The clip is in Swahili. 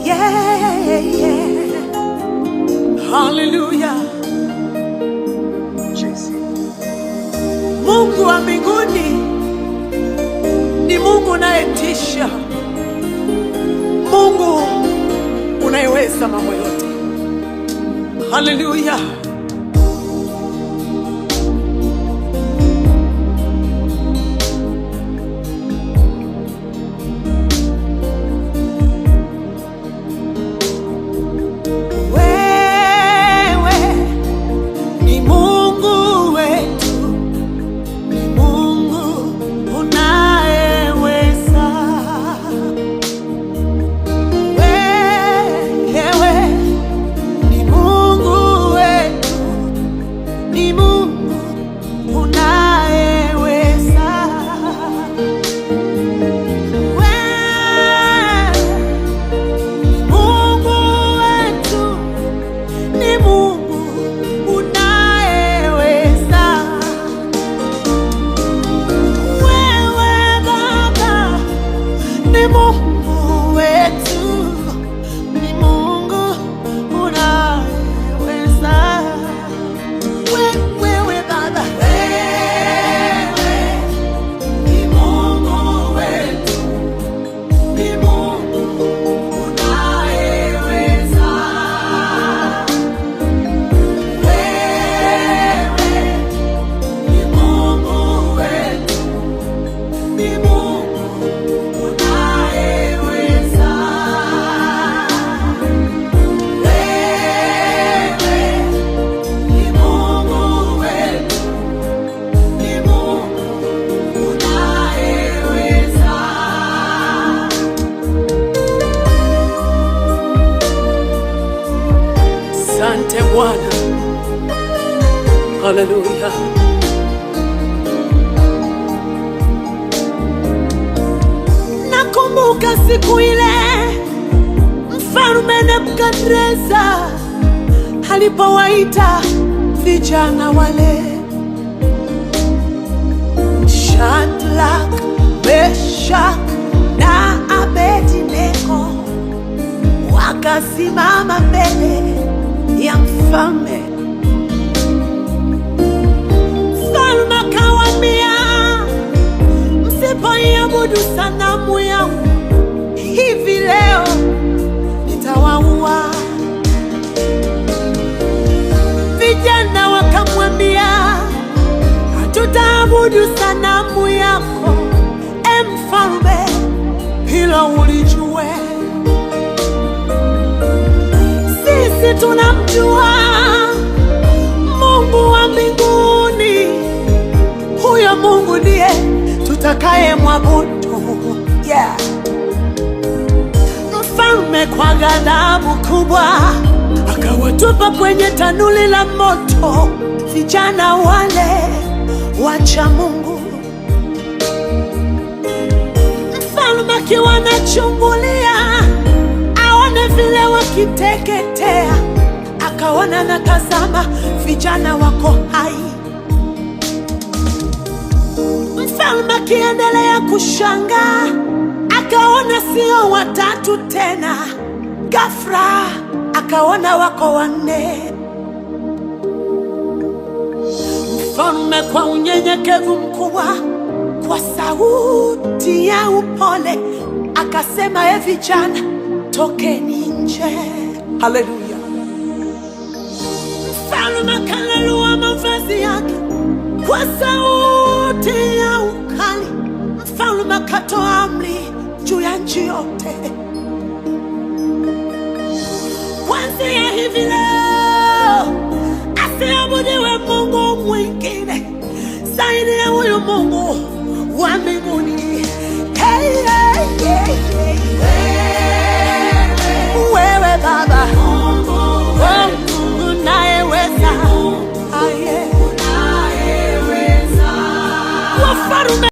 Yeah, yeah. Hallelujah. Mungu wa mbinguni ni Mungu unayetisha, Mungu unayeweza mambo yote. Hallelujah. Asante Bwana. Hallelujah. Nakumbuka siku ile Mfalme Nebukadneza alipowaita vijana wale Shadraka, Meshaki na Abednego, wakasimama mbele ya mfalme. Mfalme akawaambia, msipoiabudu sanamu yangu hivi leo nitawaua. Vijana wakamwambia, hatutaabudu sanamu yako, mfalme, hilo ulijue. Sisi tunamjua Mungu wa mbinguni, huyo Mungu ndiye tutakaye mwabudu. Yeah. Mfalme kwa ghadhabu kubwa akawatupa kwenye tanuli la moto vijana wale wacha Mungu. Mfalme akiwa anachungulia aone vile wakiteketea, akaona na tazama vijana wako hai. Mfalme akiendelea kushangaa akaona sio watatu tena, ghafla akaona wako wanne. Mfalme kwa unyenyekevu mkubwa, kwa sauti ya upole akasema, vijana, tokeni nje. Haleluya. Mfalme akalelua mavazi yake kwa sauti ya ukali. Mfalme akatoa amri juu ya nchi yote,